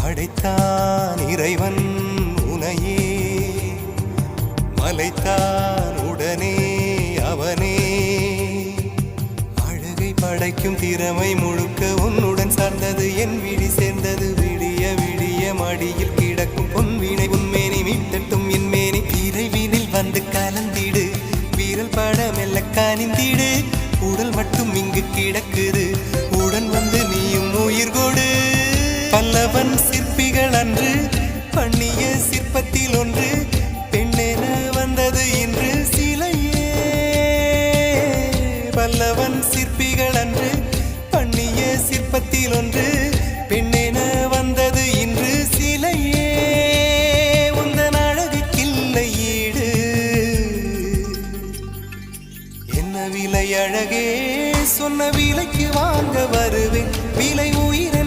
படைத்தான் இறைவன் உனையே, மலைத்தான் உடனே அவனே. அழகை படைக்கும் திறமை முழுக்க உன்னுடன் சார்ந்தது, என் விழி சேர்ந்தது. விடிய விடிய மடியில் கிடக்கும் பொன்வினை உன்மேனி மீட்டட்டும் என் மேனி. விரைவினில் வந்து கலந்திடு, வீரல் பட மெல்ல காணிந்திடு. உடல் மட்டும் இங்கு கிடக்குது, உடன் வந்து நீயும் உயிர் கொடு. பல்லவன் சிற்பிகள் அன்று பண்ணிய சிற்பத்தில் ஒன்று, பெண்ணென வந்தது இன்று சிலையே. பல்லவன் சிற்பிகள் அன்று பண்ணிய சிற்பத்தில் ஒன்று, பெண்ணென வந்தது இன்று சிலையே. உந்தன் அழகுக்கில்லை ஈடு, என்ன விலை அழகே, சொன்ன விலைக்கு வாங்க வருவேன். விலை உயிரை